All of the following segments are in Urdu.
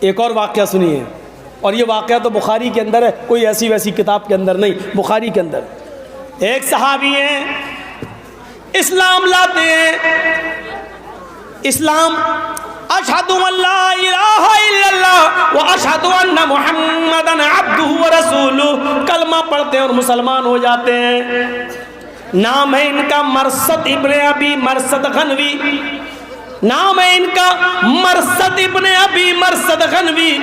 ایک اور واقعہ سنیے، اور یہ واقعہ تو بخاری کے اندر ہے، کوئی ایسی ویسی کتاب کے اندر نہیں، بخاری کے اندر۔ ایک صحابی ہیں، اسلام لاتے ہیں، اسلام اشہد ان لا الہ الا اللہ واشہد ان محمدن عبدہ ورسولہ، کلمہ پڑھتے ہیں اور مسلمان ہو جاتے ہیں۔ نام ہے ان کا مرثد ابن ابی مرثد غنوی، نام ہے ان کا مرثد ابن ابی مرثد غنوی۔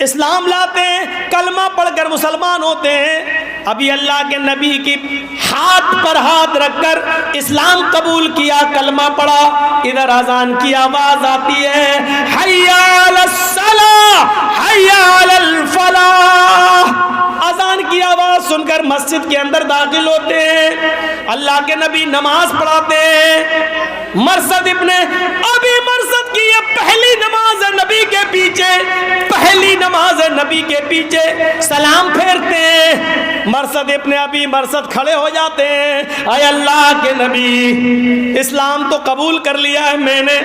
اسلام لاتے ہیں، کلمہ پڑھ کر مسلمان ہوتے ہیں۔ ابھی اللہ کے نبی کی ہاتھ پر ہاتھ رکھ کر اسلام قبول کیا، کلمہ پڑھا، ادھر اذان کی آواز آتی ہے، حی علی الصلاۃ حی علی الفلاح۔ اذان کی آواز سن کر مسجد کے اندر داخل ہوتے ہیں، اللہ کے نبی نماز پڑھاتے ہیں۔ مرثد ابن ابی مرثد کی یہ پہلی نماز ہے نبی کے پیچھے، پہلی نماز ہے نبی کے پیچھے، سلام پھیرتے ہیں۔ مرثد ابن ابی مرثد کھڑے ہو جاتے ہیں، اے اللہ کے نبی، اسلام تو قبول کر لیا ہے میں نے،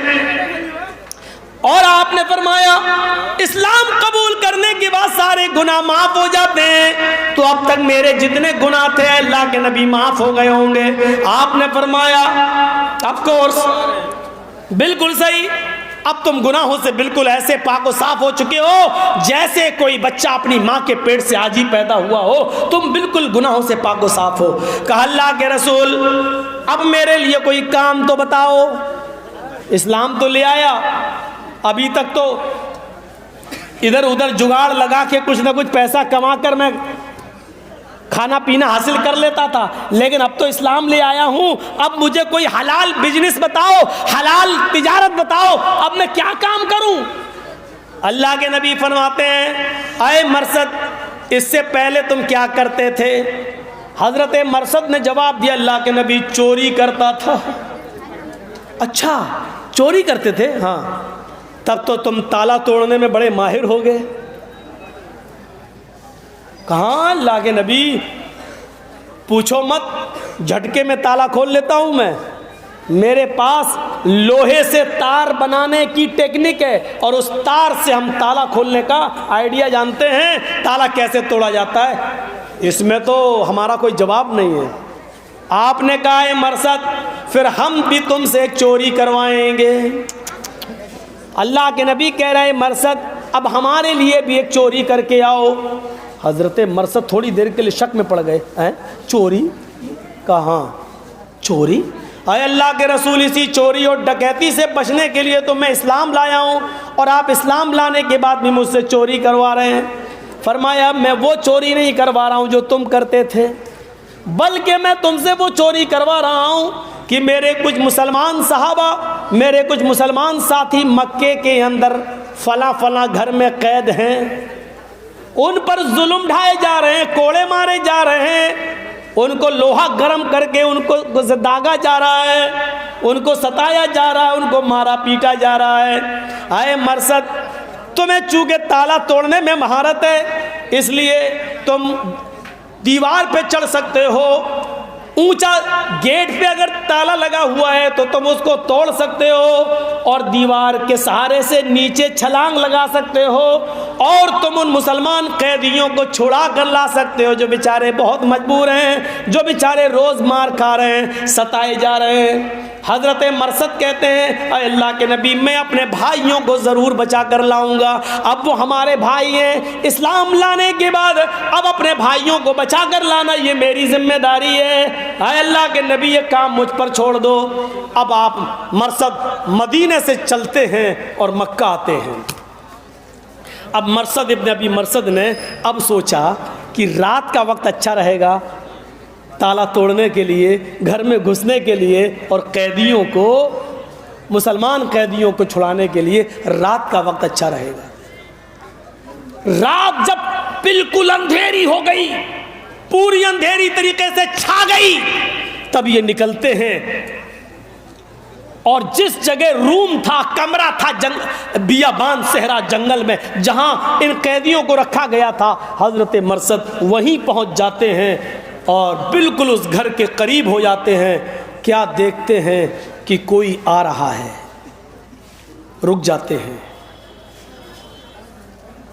اور آپ نے فرمایا اسلام قبول کرنے کے بعد سارے گناہ معاف ہو جاتے ہیں، تو اب تک میرے جتنے گناہ تھے اللہ کے نبی معاف ہو گئے ہوں گے۔ آپ نے فرمایا آف کورس، بالکل صحیح، اب تم گناہوں سے بالکل ایسے پاک و صاف ہو چکے ہو جیسے کوئی بچہ اپنی ماں کے پیٹ سے آج ہی پیدا ہوا ہو، تم بالکل گناہوں سے پاک و صاف ہو۔ کہا اللہ کے رسول اب میرے لیے کوئی کام تو بتاؤ، اسلام تو لے آیا، ابھی تک تو ادھر ادھر جگاڑ لگا کے کچھ نہ کچھ پیسہ کما کر میں کھانا پینا حاصل کر لیتا تھا، لیکن اب تو اسلام لے آیا ہوں، اب مجھے کوئی حلال بزنس بتاؤ، حلال تجارت بتاؤ، اب میں کیا کام کروں؟ اللہ کے نبی فرماتے ہیں اے مرثد اس سے پہلے تم کیا کرتے تھے؟ حضرت مرثد نے جواب دیا اللہ کے نبی چوری کرتا تھا۔ اچھا چوری کرتے تھے؟ ہاں، تب تو تم تالا توڑنے میں بڑے ماہر ہو گئے۔ کہاں اللہ کے نبی، پوچھو مت، جھٹکے میں تالا کھول لیتا ہوں میں، میرے پاس لوہے سے تار بنانے کی ٹیکنک ہے، اور اس تار سے ہم تالا کھولنے کا آئیڈیا جانتے ہیں، تالا کیسے توڑا جاتا ہے، اس میں تو ہمارا کوئی جواب نہیں ہے۔ آپ نے کہا اے مرثد پھر ہم بھی تم سے چوری کروائیں گے۔ اللہ کے نبی کہہ رہے مرثد اب ہمارے لیے بھی ایک چوری کر کے آؤ۔ حضرت مرثد تھوڑی دیر کے لیے شک میں پڑ گئے، چوری؟ کہاں چوری؟ اے اللہ کے رسول اسی چوری اور ڈکیتی سے بچنے کے لیے تو میں اسلام لایا ہوں، اور آپ اسلام لانے کے بعد بھی مجھ سے چوری کروا رہے ہیں۔ فرمایا میں وہ چوری نہیں کروا رہا ہوں جو تم کرتے تھے، بلکہ میں تم سے وہ چوری کروا رہا ہوں کہ میرے کچھ مسلمان صحابہ، میرے کچھ مسلمان ساتھی مکے کے اندر فلاں فلاں گھر میں قید ہیں، ان پر ظلم ڈھائے جا رہے ہیں، کوڑے مارے جا رہے ہیں، ان کو لوہا گرم کر کے ان کو داغا جا رہا ہے، ان کو ستایا جا رہا ہے، ان کو مارا پیٹا جا رہا ہے۔ اے مرثد تمہیں چونکہ تالا توڑنے میں مہارت ہے، اس لیے تم دیوار پہ چڑھ سکتے ہو، اونچا گیٹ پہ اگر تالا لگا ہوا ہے تو تم اس کو توڑ سکتے ہو، اور دیوار کے سہارے سے نیچے چھلانگ لگا سکتے ہو، اور تم ان مسلمان قیدیوں کو چھڑا کر لا سکتے ہو جو بیچارے بہت مجبور ہیں، جو بیچارے روز مار کھا رہے ہیں، ستائے جا رہے ہیں۔ حضرت مرثد کہتے ہیں اے اللہ کے نبی میں اپنے بھائیوں کو ضرور بچا کر لاؤں گا، اب وہ ہمارے بھائی ہیں، اسلام لانے کے بعد اب اپنے بھائیوں کو بچا کر لانا یہ میری ذمہ داری ہے، اے اللہ کے نبی یہ کام مجھ پر چھوڑ دو۔ اب آپ مرثد مدینے سے چلتے ہیں اور مکہ آتے ہیں۔ اب مرثد ابن ابی مرثد نے اب سوچا کہ رات کا وقت اچھا رہے گا تالا توڑنے کے لیے، گھر میں گھسنے کے لیے، اور قیدیوں کو، مسلمان قیدیوں کو چھڑانے کے لیے رات کا وقت اچھا رہے گا۔ رات جب بالکل اندھیری ہو گئی، پوری اندھیری طریقے سے چھا گئی، تب یہ نکلتے ہیں، اور جس جگہ روم تھا، کمرہ تھا بیابان صحرا جنگل میں جہاں ان قیدیوں کو رکھا گیا تھا، حضرت مرثد وہیں پہنچ جاتے ہیں اور بالکل اس گھر کے قریب ہو جاتے ہیں۔ کیا دیکھتے ہیں کہ کوئی آ رہا ہے، رک جاتے ہیں،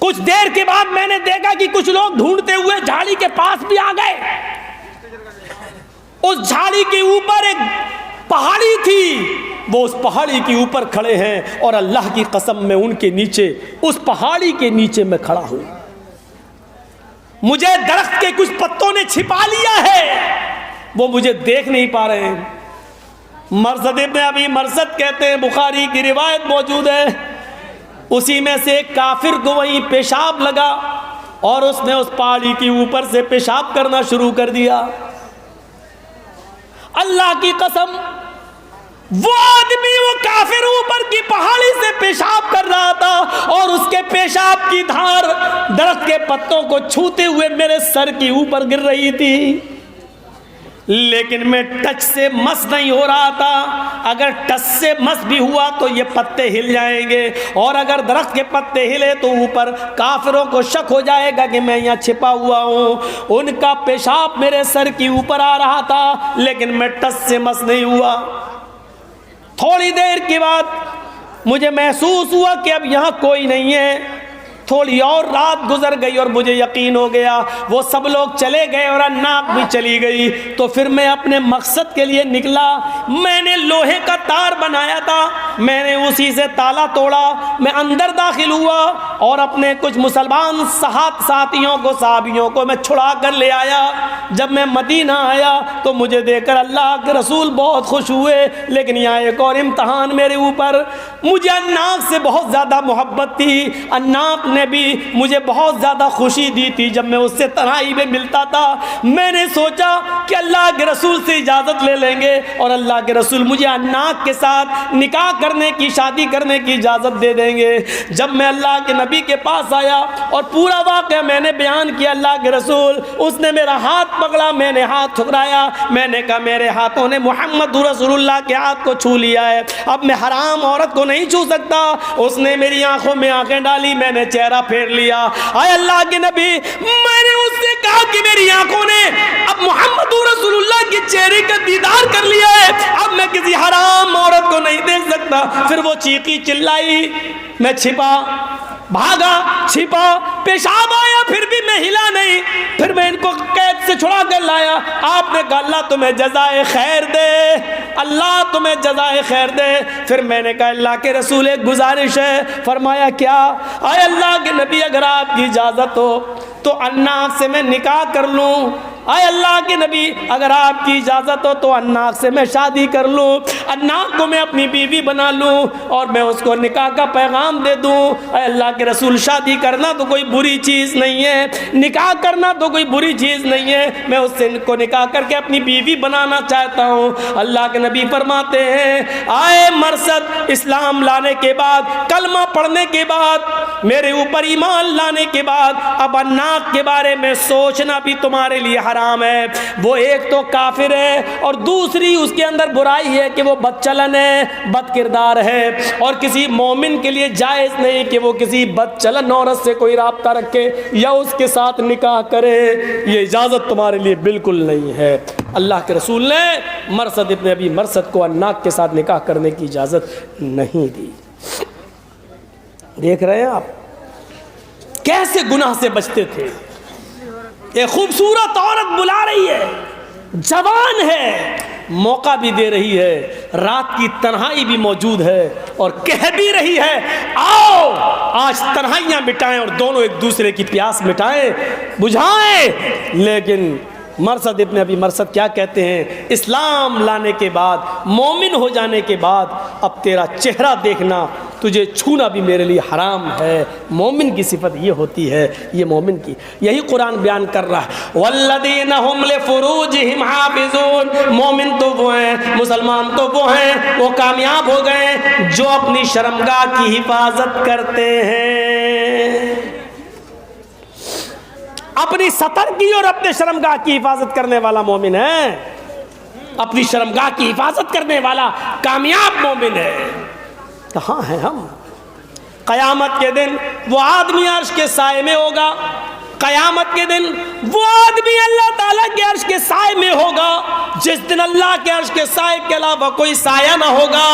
کچھ دیر کے بعد میں نے دیکھا کہ کچھ لوگ ڈھونڈتے ہوئے جھاڑی کے پاس بھی آ گئے. اس جھاڑی کے اوپر ایک پہاڑی تھی, وہ اس پہاڑی کے اوپر کھڑے ہیں, اور اللہ کی قسم میں ان کے نیچے, اس پہاڑی کے نیچے میں کھڑا ہوں. مجھے درخت کے کچھ پتوں نے چھپا لیا ہے, وہ مجھے دیکھ نہیں پا رہے ہیں. مرثد ابن ابی مرثد کہتے ہیں, بخاری کی روایت موجود ہے, اسی میں سے ایک کافر کو وہیں پیشاب لگا اور اس نے اس پہاڑی کے اوپر سے پیشاب کرنا شروع کر دیا. اللہ کی قسم وہ آدمی, وہ کافر اوپر کی پہاڑی سے پیشاب کر رہا تھا, اور اس کے پیشاب کی دھار درخت کے پتوں کو چھوتے ہوئے میرے سر کے اوپر گر رہی تھی, لیکن میں ٹچ سے مس نہیں ہو رہا تھا. اگر ٹچ سے مس بھی ہوا تو یہ پتے ہل جائیں گے, اور اگر درخت کے پتے ہلے تو اوپر کافروں کو شک ہو جائے گا کہ میں یہاں چھپا ہوا ہوں. ان کا پیشاب میرے سر کے اوپر آ رہا تھا, لیکن میں ٹچ سے مس نہیں ہوا. تھوڑی دیر کے بعد مجھے محسوس ہوا کہ اب یہاں کوئی نہیں ہے. تھوڑی اور رات گزر گئی اور مجھے یقین ہو گیا وہ سب لوگ چلے گئے اور ناک بھی چلی گئی. تو پھر میں اپنے مقصد کے لیے نکلا. میں نے لوہے کا تار بنایا تھا, میں نے اسی سے تالا توڑا, میں اندر داخل ہوا اور اپنے کچھ مسلمان ساتھیوں کو, صحابیوں کو میں چھڑا کر لے آیا. جب میں مدینہ آیا تو مجھے دیکھ کر اللہ کے رسول بہت خوش ہوئے. لیکن یہاں ایک اور امتحان میرے اوپر. مجھے اناق سے بہت زیادہ محبت تھی, اناق نے بھی مجھے بہت زیادہ خوشی دی تھی جب میں اس سے تنہائی میں ملتا تھا. میں نے سوچا کہ اللہ کے رسول سے اجازت لے لیں گے اور اللہ کے رسول مجھے اناق کے ساتھ نکاح کرنے کی, شادی کرنے کی اجازت دے دیں گے. جب میں اللہ کے نبی کے پاس آیا اور پورا واقعہ میں نے بیان کیا اللہ کے رسول, اس نے میرا ہاتھ پکڑا, میں نے ہاتھ ٹھکرایا, میں نے کہا میرے ہاتھوں نے محمد رسول اللہ کے ہاتھ کو چھو لیا ہے, اب میں حرام عورت کو نہیں چھو سکتا. اس نے میری آنکھوں میں آنکھیں ڈالی, میں نے چہرہ پھیر لیا. اے اللہ کے نبی, میں نے اس سے کہا کہ میری آنکھوں نے اب محمد رسول اللہ کے چہرے کا دیدار کر لیا ہے, اب میں کسی حرام عورت کو نہیں دیکھ سکتا. پھر وہ چیخی چلائی, میں چھپا, بھاگا, چھپا, پیشاب آیا پھر بھی میں ہلا نہیں. پھر میں ان کو قید سے چھڑا کر لایا. آپ نے کہا اللہ تمہیں جزائے خیر دے, اللہ تمہیں جزائے خیر دے. پھر میں نے کہا اللہ کے رسول ایک گزارش ہے. فرمایا کیا؟ اے اللہ کے نبی اگر آپ کی اجازت ہو تو اناق سے میں نکاح کر لوں. اے اللہ کے نبی اگر آپ کی اجازت ہو تو اناق سے میں شادی کر لوں, اناق کو میں اپنی بیوی بنا لوں اور میں اس کو نکاح کا پیغام دے دوں. اے اللہ کے رسول شادی کرنا تو کوئی بری چیز نہیں ہے, نکاح کرنا تو کوئی بری چیز نہیں ہے, میں اس سے کو نکاح کر کے اپنی بیوی بنانا چاہتا ہوں. اللہ کے نبی فرماتے ہیں آئے مرثد, اسلام لانے کے بعد, کلمہ پڑھنے کے بعد, میرے اوپر ایمان لانے کے بعد اب اناق کے بارے میں سوچنا بھی تمہارے لیے حرام ہے. وہ ایک تو کافر ہے اور دوسری اس کے اندر برائی ہے کہ وہ بد چلن ہے, بد کردار ہے, اور کسی مومن کے لیے جائز نہیں کہ وہ کسی بد چلن عورت سے کوئی رابطہ رکھے یا اس کے ساتھ نکاح کرے. یہ اجازت تمہارے لیے بالکل نہیں ہے. اللہ کے رسول نے مرثد ابن ابی مرثد کو اناق کے ساتھ نکاح کرنے کی اجازت نہیں دی. دیکھ رہے ہیں آپ کیسے گناہ سے بچتے تھے. ایک خوبصورت عورت بلا رہی ہے, جوان ہے, موقع بھی دے رہی ہے, رات کی تنہائی بھی موجود ہے اور کہہ بھی رہی ہے آؤ آج تنہائیاں مٹائیں اور دونوں ایک دوسرے کی پیاس مٹائیں, بجھائیں. لیکن مرثد ابن ابی مرثد کیا کہتے ہیں, اسلام لانے کے بعد, مومن ہو جانے کے بعد اب تیرا چہرہ دیکھنا, تجھے چھونا بھی میرے لیے حرام ہے. مومن کی صفت یہ ہوتی ہے, یہ مومن کی, یہی قرآن بیان کر رہا ہے والذین هم لفروجہم حافظون. مومن تو وہ ہیں, مسلمان تو وہ ہیں, وہ کامیاب ہو گئے جو اپنی شرمگاہ کی حفاظت کرتے ہیں. اپنی سطر کی اور اپنے شرمگاہ کی حفاظت کرنے والا مومن ہے, اپنی شرمگاہ کی حفاظت کرنے والا کامیاب مومن ہے. کہاں ہیں ہم؟ قیامت کے دن وہ آدمی عرش کے سائے میں ہوگا, قیامت کے دن وہ آدمی اللہ تعالیٰ کے عرش کے سائے میں ہوگا, جس دن اللہ کے عرش کے سائے کے علاوہ کوئی سایہ نہ ہوگا.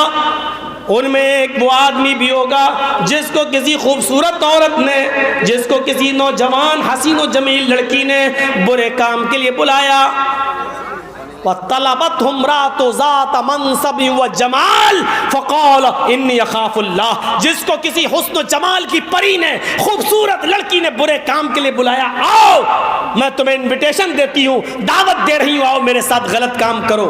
ان میں ایک وہ آدمی بھی ہوگا جس کو کسی خوبصورت عورت نے، جس کو کسی نوجوان حسین و جمیل لڑکی نے برے کام کے لیے بلایا، وَطَلَبَتْهُ امْرَأَةٌ ذَاتَ مَنْصَبٍ وَجَمَالٍ فَقَالَ إِنِّي أَخَافُ اللَّهَ، جس کو کسی حسن و جمال کی پری نے، خوبصورت لڑکی نے برے کام کے لیے بلایا، آؤ میں تمہیں انویٹیشن دیتی ہوں، دعوت دے رہی ہوں، آؤ میرے ساتھ غلط کام کرو،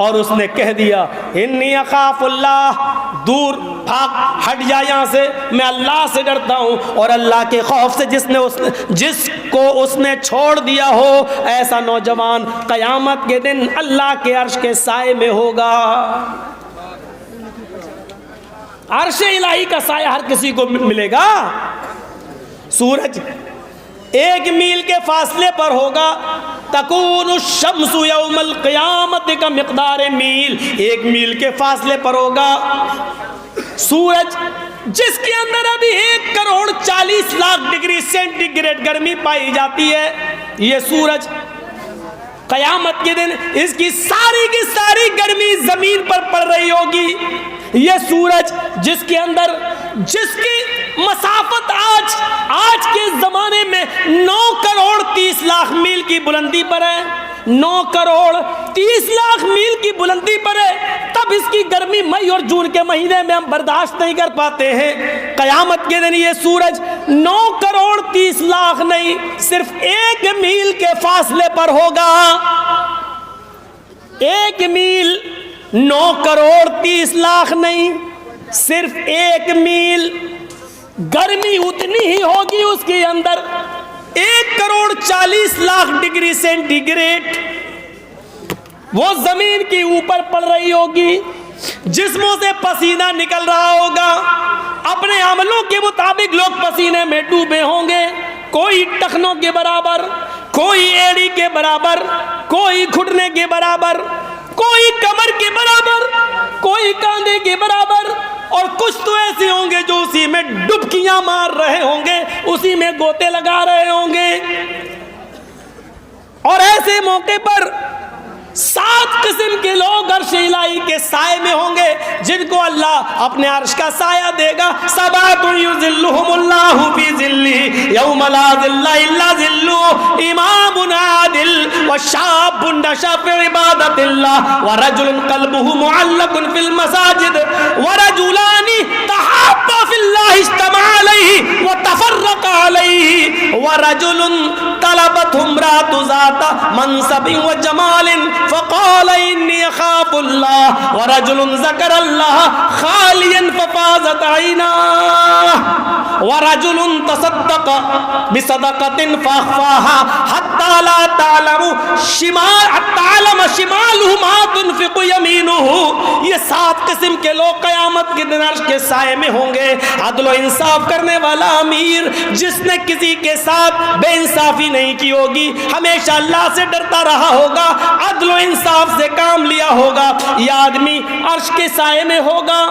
اور اس نے کہہ دیا انی اخاف اللہ، دور بھاگ ہٹ جا یہاں سے، میں اللہ سے ڈرتا ہوں، اور اللہ کے خوف سے جس کو اس نے چھوڑ دیا ہو، ایسا نوجوان قیامت کے دن اللہ کے عرش کے سائے میں ہوگا۔ عرش الہی کا سایہ ہر کسی کو ملے گا۔ سورج 1 میل کے فاصلے پر ہوگا، تکون الشمس یوم القیامت کا مقدار میل، 1 میل کے فاصلے پر ہوگا سورج، جس کے اندر ابھی 1 crore 40 lakh degree centigrade گرمی پائی جاتی ہے، یہ سورج قیامت کے دن اس کی ساری گرمی زمین پر پڑ رہی ہوگی۔ یہ سورج جس کے اندر جس کی مسافت آج کے زمانے میں 9 کروڑ 30 لاکھ میل کی بلندی پر ہے، 9 کروڑ 30 لاکھ میل کی بلندی پر ہے، تب اس کی گرمی مئی اور جون کے مہینے میں ہم برداشت نہیں کر پاتے ہیں۔ قیامت کے دن یہ سورج 9 کروڑ 30 لاکھ نہیں، صرف 1 میل کے فاصلے پر ہوگا۔ 1 میل 9 کروڑ 30 لاکھ نہیں، صرف 1 میل، گرمی اتنی ہی ہوگی اس کے اندر 1 crore 40 lakh degree centigrade, وہ زمین کے اوپر پڑ رہی ہوگی، جسموں سے پسینہ نکل رہا ہوگا، اپنے عملوں کے مطابق لوگ پسینے میں ڈوبے ہوں گے، کوئی ٹخنوں کے برابر، کوئی ایڑی کے برابر، کوئی گھٹنے کے برابر، کوئی کمر کے برابر، کوئی کاندھے کے برابر، اور کچھ تو ایسے ہوں گے جو اسی میں ڈبکیاں مار رہے ہوں گے، اسی میں گوتے لگا رہے ہوں گے۔ اور ایسے موقع پر 7 قسم کے لوگ عرش الہی کے سائے میں ہوں گے، جن کو اللہ اپنے عرش کا سایہ دے گا۔ سبعۃ یظلھم اللہ فی ظلہ یوم لا ظل الا ظلہ، امام عادل وشاب نشأ فی عبادۃ اللہ ورجل قلبہ معلق فی المساجد ورجلان تحابا فی اللہ اجتمعا علیہ وتفرقا علیہ ورجل طلبته امرأة ذات منصب وجمال فقال إني أخاف الله ورجل ذكر الله خاليا ففاضت عيناه ورجل تصدق بصدقة فأخفاها حتى لا تعلم شماله ما تنفق يمينه۔ یہ 7 قسم کے لوگ قیامت کے دن عرش کے سائے میں ہوں گے۔ عدل و انصاف کرنے والا امیر، جس نے کسی کے ساتھ بے انصافی نہیں کی ہوگی، ہمیشہ اللہ سے ڈرتا رہا ہوگا، عدل و انصاف سے کام لیا ہوگا، یہ آدمی عرش کے سائے میں ہوگا۔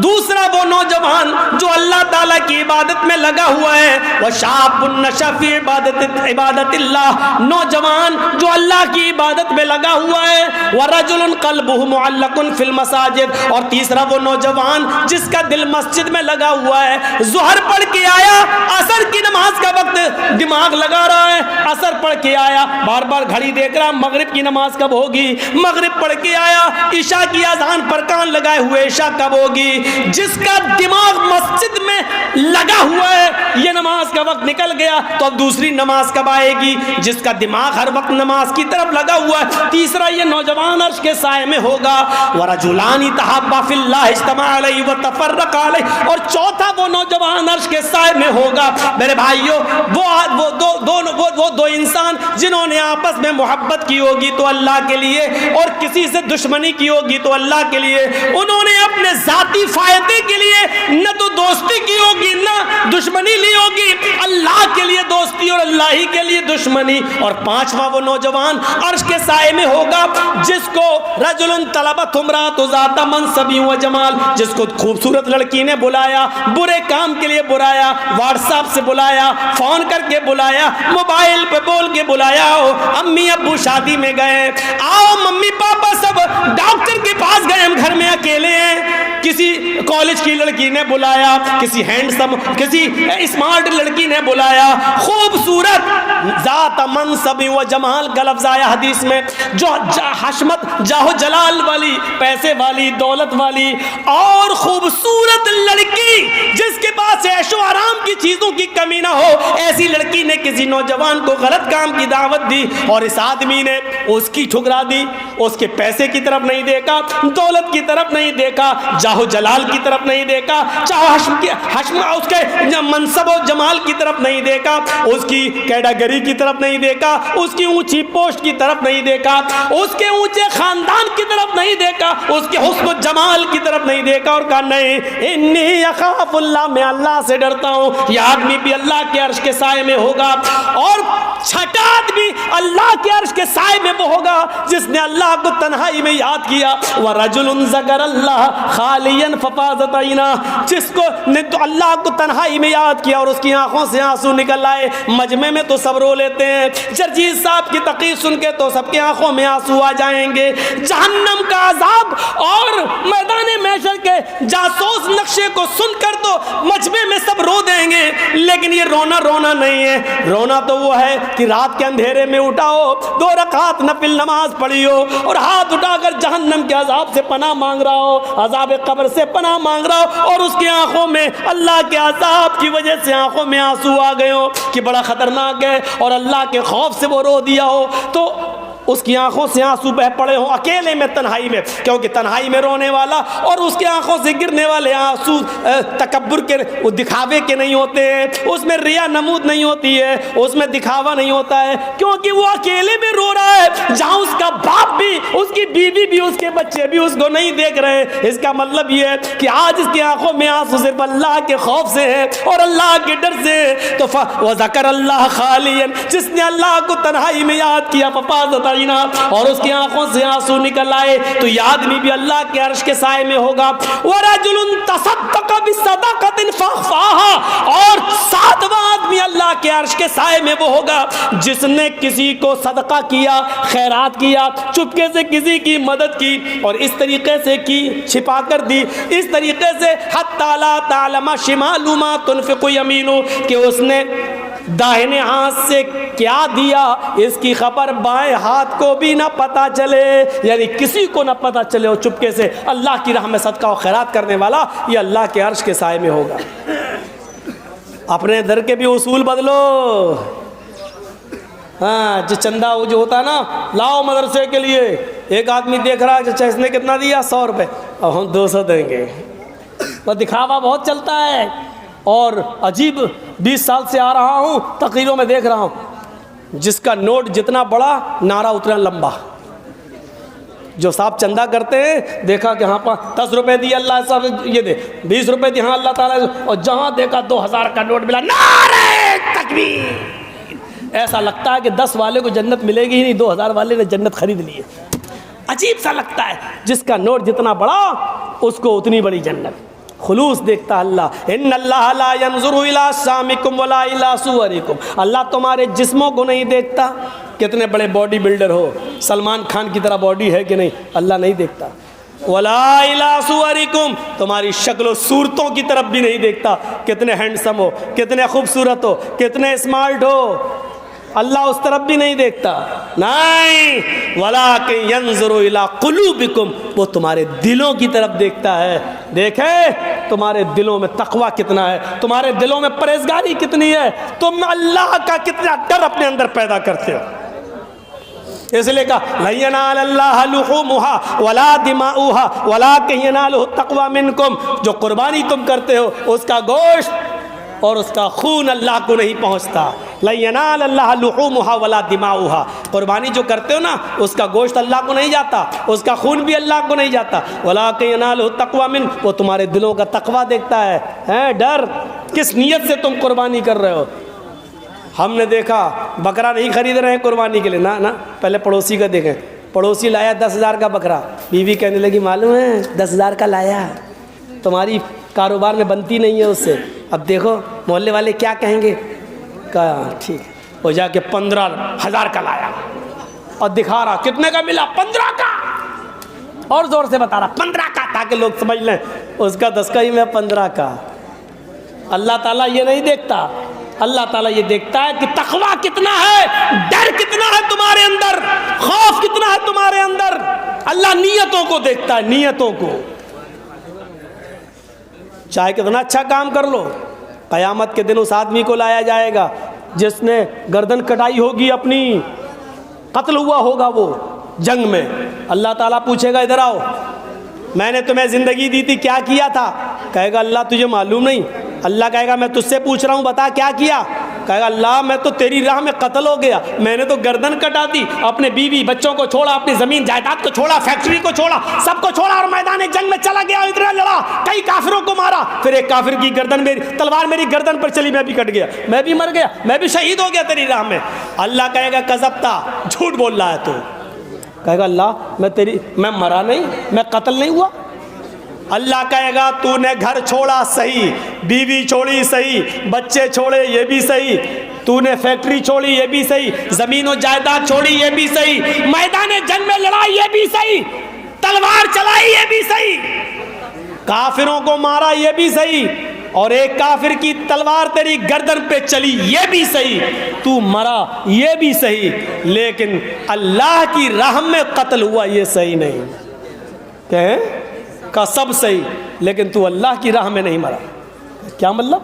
دوسرا وہ نوجوان جو اللہ تعالیٰ کی عبادت میں لگا ہوا ہے، وشاب نشأ فی عبادت اللہ، نوجوان جو اللہ کی عبادت میں لگا ہوا ہے، ورجل قلبہ معلق فی المساجد، اور تیسرا وہ نوجوان جس کا دل مسجد میں لگا ہوا ہے، ظہر پڑھ کے آیا، عصر کی نماز کا وقت دماغ لگا رہا ہے، عصر پڑھ کے آیا، بار بار گھڑی دیکھ رہا مغرب کی نماز کب ہوگی، مغرب پڑھ کے آیا، عشاء کی اذان پر کان لگائے ہوئے عشاء کب ہوگی۔ جس کا دماغ مسجد میں لگا ہوا ہے، یہ نماز کا وقت نکل گیا تو اب دوسری نماز کب آئے گی، جس کا دماغ ہر وقت نماز کی طرف لگا ہوا ہے، تیسرا یہ نوجوان عرش کے سائے میں ہوگا۔ ورجلان تحابا فی اللہ اجتمعا علیہ وتفرقا علیہ، اور چوتھا وہ نوجوان عرش کے سائے میں ہوگا۔ میرے بھائیوں، وہ دو انسان جنہوں نے آپس میں محبت کی ہوگی تو اللہ کے لیے، اور کسی سے دشمنی کی ہوگی تو اللہ کے لیے، انہوں نے اپنے ذاتی فائدے کے لیے نہ تو دوستی کی ہوگی نہ دشمنی لی ہوگی، اللہ کے لیے دوستی اور اللہ ہی کے لیے دشمنی. اور پانچواں وہ نوجوان عرش کے سائے میں ہوگا جس کو رجل طلبت امرأۃ ذات منصب و جمال, جس کو خوبصورت لڑکی نے بلایا, برے کام کے لیے بلایا, واٹس ایپ سے بلایا, فون کر کے بلایا, موبائل پہ بول کے بلایا, امی ابو شادی میں گئے, آؤ ممی پاپا سب ڈاکٹر کے پاس گئے, ہم گھر میں اکیلے ہیں. کسی کالج کی لڑکی نے بلایا, کسی ہینڈسم کسی اسمارٹ لڑکی نے بلایا, خوبصورت ذات منصب و جمال کا لفظ آیا حدیث میں, جو حشمت جاہو جلال والی, پیسے والی, دولت والی اور خوبصورت لڑکی جس کے پاس عیش و آرام کی چیزوں کی کمی نہ ہو, ایسی لڑکی نے کسی نوجوان کو غلط کام کی دعوت دی اور اس آدمی نے اس کی ٹھکرا دی, اس کے پیسے کی طرف نہیں دیکھا, دولت کی طرف نہیں دیکھا, جاہو جلال کی طرف نہیں دیکھا, چاہے اس کے منصب و جمال کی طرف نہیں دیکھا, اس کی کیٹاگری کی طرف نہیں دیکھا, اس کی اونچی پوسٹ کی طرف نہیں دیکھا, اس کے اونچے خاندان کی طرف نہیں دیکھا, اس کے حسن و جمال کی طرف نہیں دیکھا اور کہا نہیں انی اخاف اللہ, میں اللہ سے ڈرتا ہوں. یہ آدمی بھی اللہ کے عرش کے سائے میں ہوگا. اور چھٹا آدمی اللہ کے عرش کے سائے میں وہ ہوگا جس نے اللہ کو تنہائی میں یاد کیا. وَرَجُلٌ ذَكَرَ اللَّهَ خَالِيًا فَفَاضَتْ عَيْنَاهُ, جس کو نے تو اللہ کو تنہائی میں یاد کیا اور اس کی آنکھوں سے آنسو نکل آئے. مجمع میں تو سب رو لیتے ہیں, جرجیز صاحب کی تقریر سن کے تو سب کی آنکھوں میں آنسو آ جائیں گے. جہنم کا عذاب اور میدان محشر کے جاسوس نقشے کو سن کر تو مجمع میں سب رو دیں گے, لیکن یہ رونا نہیں ہے. رونا تو وہ ہے کہ رات کے اندھیرے میں اٹھا ہو, 2 رکعت نفل نماز پڑھی ہو اور ہاتھ اٹھا کر جہنم کے عذاب سے پناہ مانگ رہا ہو, عذاب قبر سے پناہ مانگ رہا ہو, اور اس کی آنکھوں میں اللہ کے عذاب کی وجہ سے آنکھوں میں آنسو آ گئے ہو کہ بڑا خطرناک ہے, اور اللہ کے خوف سے وہ رو دیا ہو تو اس کی آنکھوں سے آنسو بہ پڑے ہوں اکیلے میں, تنہائی میں, کیونکہ تنہائی میں رونے والا اور اس کی آنکھوں سے گرنے والے آنسو تکبر کے, دکھاوے کے نہیں ہوتے ہیں, اس میں ریا نمود نہیں ہوتی ہے, اس میں دکھاوا نہیں ہوتا ہے, کیونکہ وہ اکیلے میں رو رہا ہے جہاں اس کا باپ بھی, اس کی بیوی بھی, اس کے بچے بھی اس کو نہیں دیکھ رہے. اس کا مطلب یہ ہے کہ آج اس کی آنکھوں میں آنسو صرف اللہ کے خوف سے ہے اور اللہ کے ڈر سے ہے. تو وَذَكَرَ اللَّهَ خَالِيًا, جس نے اللہ کو تنہائی میں یاد کیا, فَفَاضَتْ اور اس کی آنکھوں سے آنسو نکل آئے, تو یہ آدمی بھی اللہ کے عرش کے سائے میں ہوگا. وَرَجُلٌ تَصَدَّقَ بِصَدَقَةٍ فَأَخْفَاهَا, اور 7واں آدمی اللہ کے عرش کے سائے میں وہ ہوگا جس نے کسی کو صدقہ کیا, خیرات کیا, چپکے سے کسی کی مدد کی اور اس طریقے سے کی, چھپا کر دی, اس طریقے سے حَتَّى لَا تَعْلَمَ شِمَالُ مَا تُنْفِقُ يَمِينُ, کہ اس نے داہنے ہاتھ سے کیا دیا اس کی خبر بائیں ہاتھ کو بھی نہ پتا چلے, یعنی کسی کو نہ پتا چلے, اور چپکے سے اللہ کی راہ میں صدقہ و خیرات کرنے والا یہ اللہ کے عرش کے سائے میں ہوگا. اپنے در کے بھی اصول بدلو. ہاں, جو چندہ جو ہوتا ہے نا, لاؤ مدرسے کے لیے, ایک آدمی دیکھ رہا ہے, اس نے کتنا دیا, 100 روپے, اب ہم 200 دیں گے. وہ دکھاوا بہت چلتا ہے, اور عجیب 20 سال سے آ رہا ہوں, تقریروں میں دیکھ رہا ہوں, جس کا نوٹ جتنا بڑا نعرہ اتنا لمبا. جو صاحب چندہ کرتے ہیں دیکھا کہ ہاں 10 روپے دی اللہ صاحب یہ دے, 20 روپے دی ہاں اللہ تعالیٰ, اور جہاں دیکھا 2000 کا نوٹ ملا, نعرہ تکبیر. ایسا لگتا ہے کہ 10 والے کو جنت ملے گی ہی نہیں, 2000 والے نے جنت خرید لی ہے. عجیب سا لگتا ہے, جس کا نوٹ جتنا بڑا اس کو اتنی بڑی جنت. خلوص دیکھتا اللہ. ان اللہ لا ينظر الى اجسامکم ولا الى صورکم, اللہ تمہارے جسموں کو نہیں دیکھتا, کتنے بڑے باڈی بلڈر ہو, سلمان خان کی طرح باڈی ہے کہ نہیں, اللہ نہیں دیکھتا. ولا الى صورکم, تمہاری شکل و صورتوں کی طرف بھی نہیں دیکھتا, کتنے ہینڈسم ہو, کتنے خوبصورت ہو, کتنے اسمارٹ ہو, اللہ اس طرف بھی نہیں دیکھتا. نہیں, وَلَٰكِن يَنظُرُ إِلَىٰ قُلُوبِكُمْ, وہ تمہارے دلوں کی طرف دیکھتا ہے. دیکھے تمہارے دلوں میں تقویٰ کتنا ہے, تمہارے دلوں میں پرہیزگاری کتنی ہے, تم اللہ کا کتنا ڈر اپنے اندر پیدا کرتے ہو. اس لیے کہا لَن يَنَالَ اللَّهَ لُحُومُهَا وَلَا دِمَاؤُهَا وَلَٰكِن يَنَالُهُ التَّقْوَىٰ مِنكُمْ, جو قربانی تم کرتے ہو اس کا گوشت اور اس کا خون اللہ کو نہیں پہنچتا. لَن يَنَالَ اللَّهَ لُحُومُهَا وَلَا دِمَاؤُهَا, قربانی جو کرتے ہو نا اس کا گوشت اللہ کو نہیں جاتا, اس کا خون بھی اللہ کو نہیں جاتا. وَلَٰكِن يَنَالُهُ التَّقْوَىٰ مِنكُمْ, وہ تمہارے دلوں کا تقویٰ دیکھتا ہے, ڈر, کس نیت سے تم قربانی کر رہے ہو. ہم نے دیکھا بکرا نہیں خرید رہے ہیں قربانی کے لیے، نا پہلے پڑوسی کا دیکھیں، پڑوسی لایا 10,000 کا بکرا، بیوی کہنے لگی معلوم ہے 10,000 کا لایا، تمہاری کاروبار میں بنتی نہیں ہے اس سے، اب دیکھو محلے والے کیا کہیں گے، کہا ٹھیک ہے، وہ جا کے 15,000 کا لایا اور دکھا رہا کتنے کا ملا، 15 کا، اور زور سے بتا رہا 15 کا، تاکہ لوگ سمجھ لیں اس کا 10 کا ہی میں 15 کا۔ اللہ تعالیٰ یہ نہیں دیکھتا، اللہ تعالیٰ یہ دیکھتا ہے کہ تقویٰ کتنا ہے، ڈر کتنا ہے تمہارے اندر، خوف کتنا ہے تمہارے اندر۔ اللہ نیتوں کو دیکھتا ہے، نیتوں کو۔ چاہے کتنا اچھا کام کر لو، قیامت کے دن اس آدمی کو لایا جائے گا جس نے گردن کٹائی ہوگی اپنی، قتل ہوا ہوگا وہ جنگ میں، اللہ تعالیٰ پوچھے گا ادھر آؤ، میں نے تمہیں زندگی دی تھی کیا کیا تھا؟ کہے گا اللہ تجھے معلوم نہیں۔ اللہ کہے گا میں تجھ سے پوچھ رہا ہوں بتا کیا کیا؟ کہے گا اللہ میں تو تیری راہ میں قتل ہو گیا، میں نے تو گردن کٹا دی، اپنے بیوی بچوں کو چھوڑا، اپنی زمین جائیداد کو چھوڑا، فیکٹری کو چھوڑا، سب کو چھوڑا اور میدان جنگ میں چلا گیا، اتنا لڑا، کئی کافروں کو مارا، پھر ایک کافر کی گردن میری تلوار میری گردن پر چلی، میں بھی کٹ گیا، میں بھی مر گیا، میں بھی شہید ہو گیا تیری راہ میں۔ اللہ کہے گا کذبتا، جھوٹ بول رہا ہے تو۔ کہے گا اللہ میں مرا نہیں، میں قتل نہیں ہوا۔ اللہ کہے گا تو نے گھر چھوڑا صحیح، بیوی چھوڑی صحیح، بچے چھوڑے یہ بھی صحیح، تو نے فیکٹری چھوڑی یہ بھی صحیح، زمین و جائیداد چھوڑی یہ بھی صحیح، میدان جنگ میں لڑائی یہ بھی صحیح، تلوار چلائی یہ بھی صحیح، کافروں کو مارا یہ بھی صحیح، اور ایک کافر کی تلوار تیری گردن پہ چلی یہ بھی صحیح، تو مرا یہ بھی صحیح، لیکن اللہ کی راہ میں قتل ہوا یہ صحیح نہیں۔ کہیں کا سب صحیح، لیکن تو اللہ کی راہ میں نہیں مرا۔ کیا مطلب؟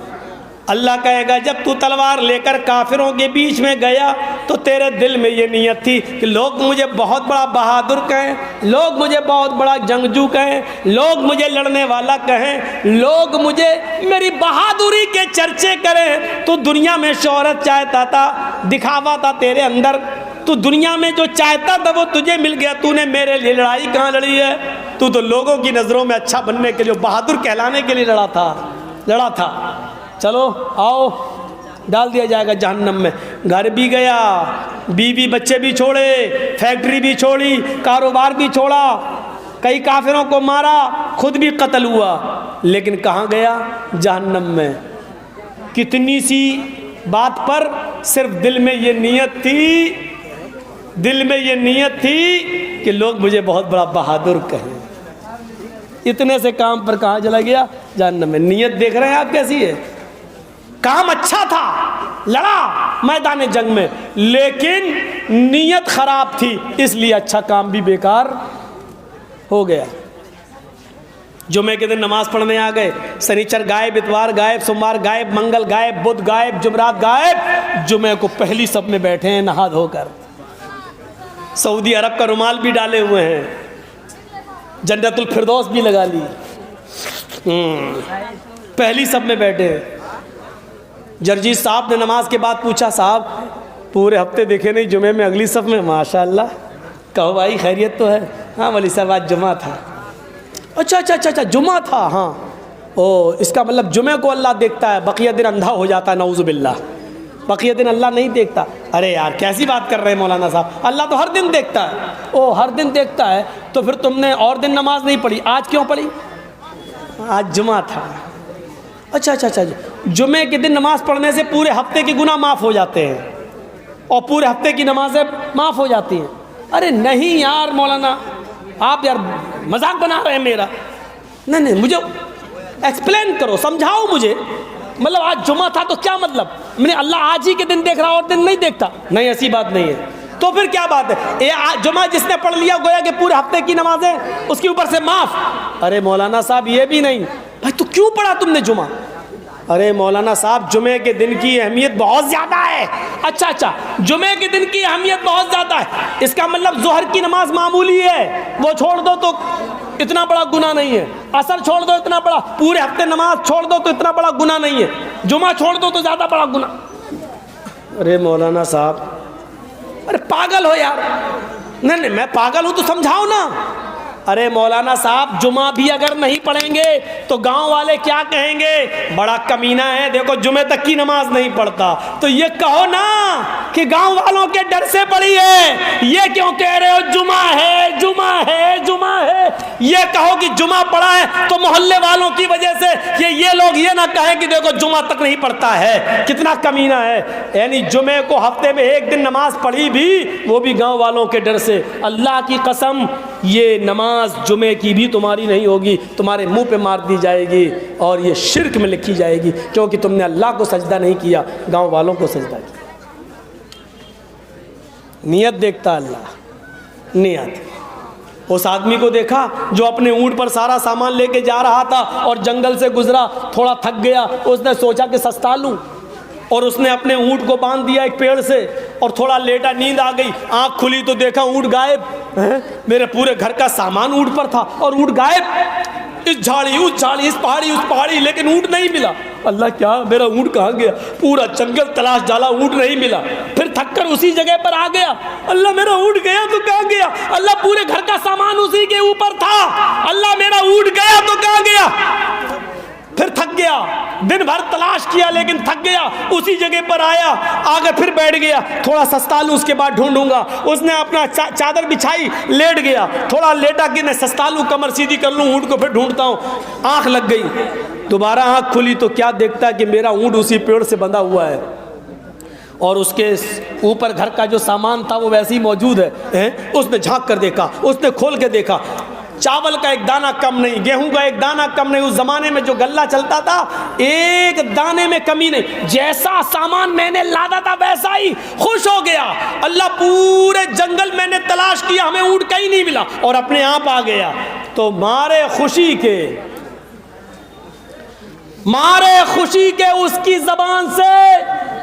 اللہ کہے گا جب تو تلوار لے کر کافروں کے بیچ میں گیا تو تیرے دل میں یہ نیت تھی کہ لوگ مجھے بہت بڑا بہادر کہیں، لوگ مجھے بہت بڑا جنگجو کہیں، لوگ مجھے لڑنے والا کہیں، لوگ مجھے میری بہادری کے چرچے کریں، تو دنیا میں شہرت چاہتا تھا، دکھاوا تھا تیرے اندر، تو دنیا میں جو چاہتا تھا وہ تجھے مل گیا، تو نے میرے لیے لڑائی کہاں لڑی ہے؟ تو لوگوں کی نظروں میں اچھا بننے کے لیے، بہادر کہلانے کے لیے لڑا تھا۔ چلو آؤ، ڈال دیا جائے گا جہنم میں۔ گھر بھی گیا، بیوی بچے بھی چھوڑے، فیکٹری بھی چھوڑی، کاروبار بھی چھوڑا، کئی کافروں کو مارا، خود بھی قتل ہوا، لیکن کہاں گیا؟ جہنم میں۔ کتنی سی بات پر صرف دل میں یہ نیت تھی کہ لوگ مجھے بہت بڑا بہادر کہیں، اتنے سے کام پر کہاں چلا گیا؟ جہنم میں۔ نیت دیکھ رہے ہیں آپ کیسی ہے؟ کام اچھا تھا، لڑا میدان جنگ میں، لیکن نیت خراب تھی، اس لیے اچھا کام بھی بیکار ہو گیا۔ جمعے کے دن نماز پڑھنے آ گئے، سنیچر غائب، اتوار غائب، سوموار غائب، منگل غائب، بدھ غائب، جمعرات غائب، جمعے کو پہلی صف میں بیٹھے ہیں نہا دھو کر، سعودی عرب کا رومال بھی ڈالے ہوئے ہیں، جنت الفردوس بھی لگا لی، پہلی صف میں بیٹھے ہیں۔ جرجیت صاحب نے نماز کے بعد پوچھا صاحب پورے ہفتے دیکھے نہیں، جمعے میں اگلی صف میں، ماشاءاللہ، کہو بھائی خیریت تو ہے؟ ہاں ولی صاحب آج جمعہ تھا۔ اچھا جمعہ تھا، ہاں، اس کا مطلب جمعے کو اللہ دیکھتا ہے، بقیہ دن اندھا ہو جاتا ہے، نعوذ باللہ، بقیہ دن اللہ نہیں دیکھتا۔ ارے یار کیسی بات کر رہے ہیں مولانا صاحب، اللہ تو ہر دن دیکھتا ہے۔ ہر دن دیکھتا ہے تو پھر تم نے اور دن نماز نہیں پڑھی، آج کیوں پڑھی؟ آج جمعہ تھا۔ اچھا، جمعے کے دن نماز پڑھنے سے پورے ہفتے کے گناہ معاف ہو جاتے ہیں اور پورے ہفتے کی نمازیں معاف ہو جاتی ہیں۔ ارے نہیں یار مولانا، آپ یار مذاق بنا رہے ہیں میرا۔ نہیں، مجھے ایکسپلین کرو، سمجھاؤ مجھے، مطلب آج جمعہ تھا تو کیا مطلب؟ میں نے اللہ آج ہی کے دن دیکھ رہا اور دن نہیں دیکھتا؟ نہیں، ایسی بات نہیں ہے۔ تو پھر کیا بات ہے؟ جمعہ جس نے پڑھ لیا گویا کہ پورے ہفتے کی نمازیں اس کے اوپر سے معاف۔ ارے مولانا صاحب یہ بھی نہیں۔ بھائی تو کیوں پڑھا تم نے جمعہ؟ ارے مولانا صاحب جمعے کے دن کی اہمیت بہت زیادہ ہے۔ اچھا، جمعے کے دن کی اہمیت بہت زیادہ ہے، اس کا مطلب ظہر کی نماز معمولی ہے، وہ چھوڑ دو تو اتنا بڑا گناہ نہیں ہے، عصر چھوڑ دو اتنا بڑا، پورے ہفتے نماز چھوڑ دو تو اتنا بڑا گناہ نہیں ہے، جمعہ چھوڑ دو تو زیادہ بڑا گناہ۔ ارے مولانا صاحب، ارے پاگل ہو یار۔ نہیں، میں پاگل ہوں تو سمجھاؤ نا، ارے مولانا صاحب جمعہ بھی اگر نہیں پڑھیں گے تو گاؤں والے کیا کہیں گے؟ بڑا کمینہ ہے، دیکھو جمعے تک کی نماز نہیں پڑھتا۔ تو یہ کہو نا کہ گاؤں والوں کے ڈر سے پڑھی ہے، یہ کیوں کہہ رہے ہو جمعہ ہے جمعہ ہے جمعہ ہے؟ یہ کہو کہ جمعہ پڑھا ہے تو محلے والوں کی وجہ سے یہ لوگ یہ نہ کہیں کہ دیکھو جمعہ تک نہیں پڑھتا ہے، کتنا کمینہ ہے۔ یعنی جمعے کو ہفتے میں ایک دن نماز پڑھی بھی، وہ بھی گاؤں والوں کے ڈر سے۔ اللہ کی قسم یہ نماز جمعے کی بھی تمہاری نہیں ہوگی، تمہارے منہ پہ مار دی جائے گی اور یہ شرک میں لکھی جائے گی، کیونکہ تم نے اللہ کو سجدہ نہیں کیا، گاؤں والوں کو سجدہ کیا۔ نیت دیکھتا اللہ، نیت۔ اس آدمی کو دیکھا جو اپنے اونٹ پر سارا سامان لے کے جا رہا تھا اور جنگل سے گزرا، تھوڑا تھک گیا، اس نے سوچا کہ سستا لوں، اور اس نے اپنے اونٹ کو باندھ دیا ایک پیڑ سے اور تھوڑا لیٹا، نیند آ گئی، آنکھ کھلی تو دیکھا اونٹ غائب۔ میرے پورے گھر کا سامان اونٹ پر تھا اور اونٹ غائب، اس جھاڑی اس جھاڑی، اس پہاڑی، لیکن اونٹ نہیں ملا۔ اللہ کیا میرا اونٹ کہاں گیا؟ پورا جنگل تلاش ڈالا، اونٹ نہیں ملا۔ پھر تھک کر اسی جگہ پر آ گیا، اللہ میرا اونٹ گیا تو کہاں گیا؟ اللہ پورے گھر کا سامان اسی کے اوپر تھا، اللہ میرا اونٹ گیا تو کہاں گیا؟ پھر تھک گیا، دن بھر تلاش کیا لیکن تھک گیا، اسی جگہ پر آیا، آگے پھر بیٹھ گیا، تھوڑا سستا لوں اس کے بعد ڈھونڈوں گا۔ اس نے اپنا چادر بچھائی، لیٹ گیا، تھوڑا لیٹا کہ میں سستا لوں، کمر سیدھی کر لوں، اونٹ کو پھر ڈھونڈتا ہوں۔ آنکھ لگ گئی، دوبارہ آنکھ کھلی تو کیا دیکھتا کہ میرا اونٹ اسی پیڑ سے بندھا ہوا ہے اور اس کے اوپر گھر کا جو سامان تھا وہ ویسے ہی موجود ہے۔ اس نے جھانک کر دیکھا، اس نے کھول کے دیکھا، چاول کا ایک دانہ کم نہیں، گیہوں کا ایک دانہ کم نہیں۔ اس زمانے میں جو غلہ چلتا تھا ایک دانے میں کمی نہیں، جیسا سامان میں نے لادا تھا ویسا ہی۔ خوش ہو گیا، اللہ پورے جنگل میں نے تلاش کیا، ہمیں اونٹ کہیں نہیں ملا، اور اپنے آپ آ گیا۔ تو مارے خوشی کے اس کی زبان سے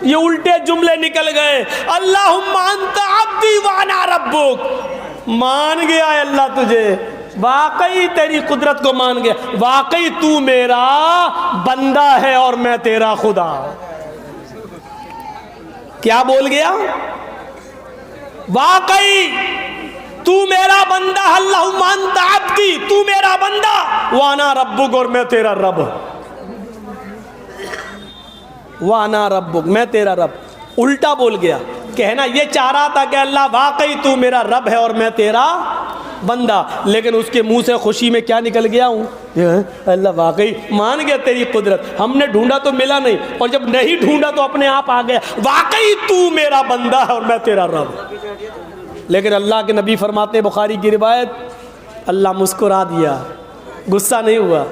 یہ الٹے جملے نکل گئے، اللہم انت عبدی وانا ربک۔ مان گیا ہے اللہ تجھے، واقعی تیری قدرت کو مان گیا، واقعی تو میرا بندہ ہے اور میں تیرا خدا۔ کیا بول گیا؟ واقعی تو میرا بندہ، اللہم انت عبدی، تو میرا بندہ، وانا ربک، اور میں تیرا رب، وانا ربک، میں تیرا رب۔ الٹا بول گیا، کہنا یہ چاہ رہا تھا کہ اللہ واقعی تو میرا رب ہے اور میں تیرا بندہ، لیکن اس کے منہ سے خوشی میں کیا نکل گیا ہوں؟ اللہ واقعی مان گیا تیری قدرت، ہم نے ڈھونڈا تو ملا نہیں، اور جب نہیں ڈھونڈا تو اپنے آپ آ گیا، واقعی تو میرا بندہ ہے اور میں تیرا رب۔ لیکن اللہ کے نبی فرماتے ہیں، بخاری کی روایت، اللہ مسکرا دیا، غصہ نہیں ہوا،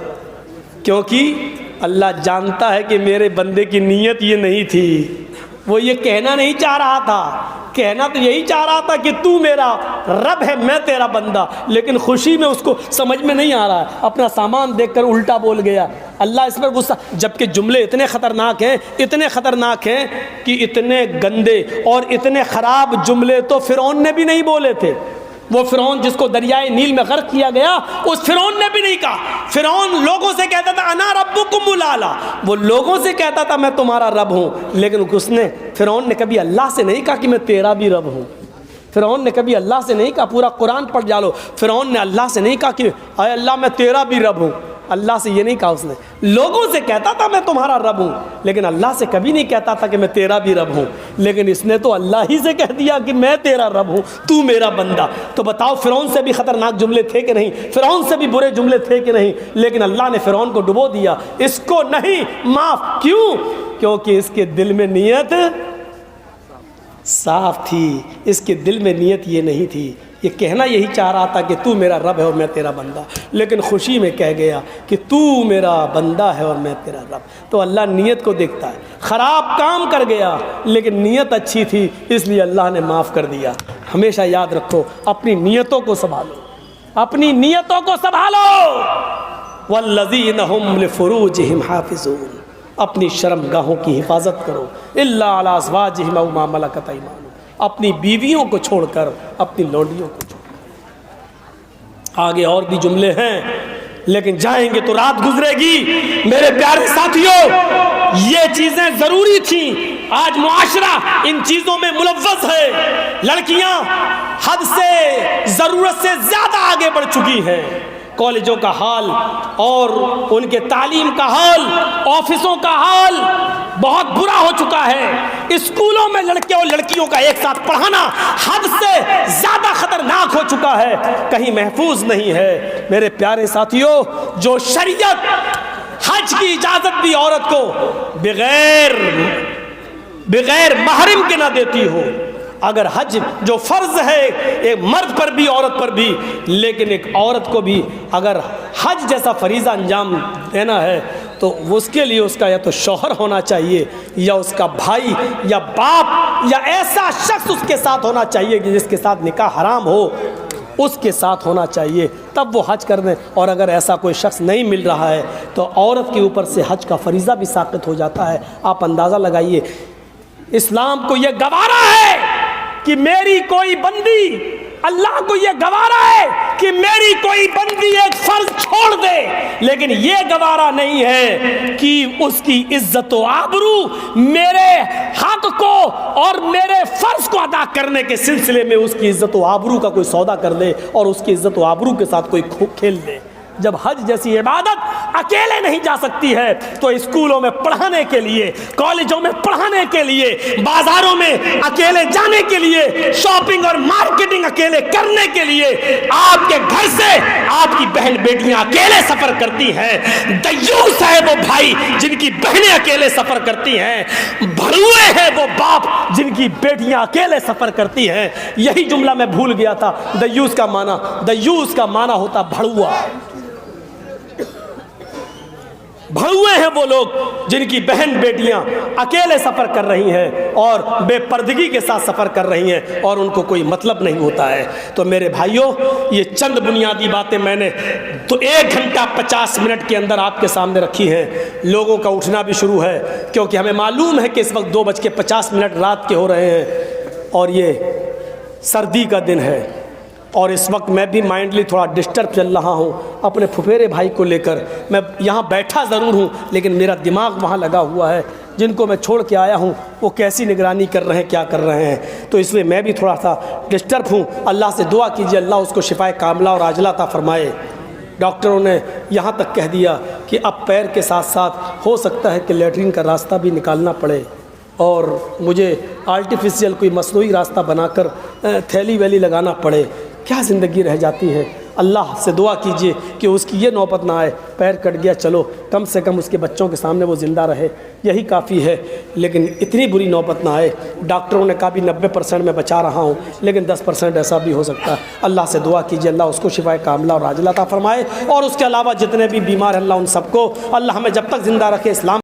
کیونکہ اللہ جانتا ہے کہ میرے بندے کی نیت یہ نہیں تھی، وہ یہ کہنا نہیں چاہ رہا تھا، کہنا تو یہی چاہ رہا تھا کہ تو میرا رب ہے، میں تیرا بندہ، لیکن خوشی میں اس کو سمجھ میں نہیں آ رہا ہے، اپنا سامان دیکھ کر الٹا بول گیا۔ اللہ اس پر غصہ، جبکہ جملے اتنے خطرناک ہیں کہ اتنے گندے اور اتنے خراب جملے تو فرعون نے بھی نہیں بولے تھے۔ وہ فرعون جس کو دریائے نیل میں غرق کیا گیا، اس فرعون نے بھی نہیں کہا۔ فرعون لوگوں سے کہتا تھا انا ربکم الاعلی، وہ لوگوں سے کہتا تھا میں تمہارا رب ہوں، لیکن فرعون نے کبھی اللہ سے نہیں کہا کہ میں تیرا بھی رب ہوں۔ فرعون نے کبھی اللہ سے نہیں کہا، پورا قرآن پڑھ جالو، فرعون نے اللہ سے نہیں کہا کہ اے اللہ میں تیرا بھی رب ہوں، اللہ سے یہ نہیں کہا اس نے۔ لوگوں سے کہتا تھا میں تمہارا رب ہوں، لیکن اللہ سے کبھی نہیں کہتا تھا کہ میں تیرا بھی رب ہوں، لیکن اس نے تو اللہ ہی سے کہہ دیا کہ میں تیرا رب ہوں، تو میرا بندہ۔ تو بتاؤ فرعون سے بھی خطرناک جملے تھے کہ نہیں؟ فرعون سے بھی برے جملے تھے کہ نہیں؟ لیکن اللہ نے فرعون کو ڈبو دیا، اس کو نہیں معاف۔ کیوں؟ کیونکہ اس کے دل میں نیت صاف تھی، اس کے دل میں نیت یہ نہیں تھی، یہ کہنا یہی چاہ رہا تھا کہ تو میرا رب ہے اور میں تیرا بندہ، لیکن خوشی میں کہہ گیا کہ تو میرا بندہ ہے اور میں تیرا رب۔ تو اللہ نیت کو دیکھتا ہے، خراب کام کر گیا لیکن نیت اچھی تھی، اس لیے اللہ نے معاف کر دیا۔ ہمیشہ یاد رکھو، اپنی نیتوں کو سنبھالو، اپنی نیتوں کو سنبھالو۔ والذین هم لفروجهم حافظون، اپنی شرم گاہوں کی حفاظت کرو، الا علی ازواجہم او ما ملکت ایمانہم، اپنی بیویوں کو چھوڑ کر، اپنی لونڈیوں کو چھوڑ کر۔ آگے اور بھی جملے ہیں لیکن جائیں گے تو رات گزرے گی۔ میرے پیارے ساتھیوں، یہ چیزیں ضروری تھیں، آج معاشرہ ان چیزوں میں ملوث ہے۔ لڑکیاں حد سے ضرورت سے زیادہ آگے بڑھ چکی ہیں۔ کالجوں کا حال اور ان کے تعلیم کا حال، آفسوں کا حال بہت برا ہو چکا ہے۔ اسکولوں میں لڑکے اور لڑکیوں کا ایک ساتھ پڑھانا حد سے زیادہ خطرناک ہو چکا ہے، کہیں محفوظ نہیں ہے۔ میرے پیارے ساتھیوں، جو شریعت حج کی اجازت بھی عورت کو بغیر محرم کے نہ دیتی ہو، اگر حج جو فرض ہے ایک مرد پر بھی عورت پر بھی، لیکن ایک عورت کو بھی اگر حج جیسا فریضہ انجام دینا ہے تو اس کے لیے اس کا یا تو شوہر ہونا چاہیے، یا اس کا بھائی یا باپ، یا ایسا شخص اس کے ساتھ ہونا چاہیے کہ جس کے ساتھ نکاح حرام ہو، اس کے ساتھ ہونا چاہیے، تب وہ حج کر دیں۔ اور اگر ایسا کوئی شخص نہیں مل رہا ہے تو عورت کے اوپر سے حج کا فریضہ بھی ساقط ہو جاتا ہے۔ آپ اندازہ لگائیے، اسلام کو یہ گوارا ہے کہ میری کوئی بندی، اللہ کو یہ گوارا ہے کہ میری کوئی بندی ایک فرض چھوڑ دے، لیکن یہ گوارا نہیں ہے کہ اس کی عزت و آبرو میرے حق کو اور میرے فرض کو ادا کرنے کے سلسلے میں اس کی عزت و آبرو کا کوئی سودا کر دے اور اس کی عزت و آبرو کے ساتھ کوئی کھیل دے۔ جب حج جیسی عبادت اکیلے نہیں جا سکتی ہے تو اسکولوں میں پڑھانے کے لیے، کالجوں میں پڑھانے کے لیے، بازاروں میں اکیلے جانے کے لیے، شاپنگ اور مارکیٹنگ اکیلے کرنے کے لیے، آپ کے گھر سے آپ کی بہن بیٹیاں اکیلے سفر کرتی ہیں۔ دیوس ہے وہ بھائی جن کی بہنیں اکیلے سفر کرتی ہیں، بھڑوے ہیں وہ باپ جن کی بیٹیاں اکیلے سفر کرتی ہیں۔ یہی جملہ میں بھول گیا تھا، دیوس کا معنی ہوتا بھڑوا۔ بھڑوے ہیں وہ لوگ جن کی بہن بیٹیاں اکیلے سفر کر رہی ہیں اور بے پردگی کے ساتھ سفر کر رہی ہیں اور ان کو کوئی مطلب نہیں ہوتا ہے۔ تو میرے بھائیوں، یہ چند بنیادی باتیں میں نے تو 1 گھنٹہ 50 منٹ کے اندر آپ کے سامنے رکھی ہیں۔ لوگوں کا اٹھنا بھی شروع ہے کیونکہ ہمیں معلوم ہے کہ اس وقت 2:50 رات کے ہو رہے ہیں اور یہ سردی کا دن ہے، اور اس وقت میں بھی مائنڈلی تھوڑا ڈسٹرب چل رہا ہوں اپنے پھپھیرے بھائی کو لے کر۔ میں یہاں بیٹھا ضرور ہوں لیکن میرا دماغ وہاں لگا ہوا ہے، جن کو میں چھوڑ کے آیا ہوں وہ کیسی نگرانی کر رہے ہیں، کیا کر رہے ہیں، تو اس لیے میں بھی تھوڑا سا ڈسٹرب ہوں۔ اللہ سے دعا کیجیے اللہ اس کو شفائے کاملہ اور عاجلہ عطا فرمائے۔ ڈاکٹروں نے یہاں تک کہہ دیا کہ اب پیر کے ساتھ ساتھ ہو سکتا ہے کہ لیٹرین کا راستہ بھی نکالنا پڑے اور مجھے آرٹیفیشیل کوئی مصنوعی راستہ بنا کر تھیلی ویلی لگانا پڑے۔ کیا زندگی رہ جاتی ہے۔ اللہ سے دعا کیجئے کہ اس کی یہ نوبت نہ آئے، پیر کٹ گیا چلو کم سے کم اس کے بچوں کے سامنے وہ زندہ رہے، یہی کافی ہے، لیکن اتنی بری نوبت نہ آئے۔ ڈاکٹروں نے کہا بھی 90% میں بچا رہا ہوں لیکن 10% ایسا بھی ہو سکتا ہے۔ اللہ سے دعا کیجئے اللہ اس کو شفائے کاملہ اور عاجلہ عطا فرمائے، اور اس کے علاوہ جتنے بھی بیمار ہیں اللہ ان سب کو، اللہ ہمیں جب تک زندہ رکھے اسلام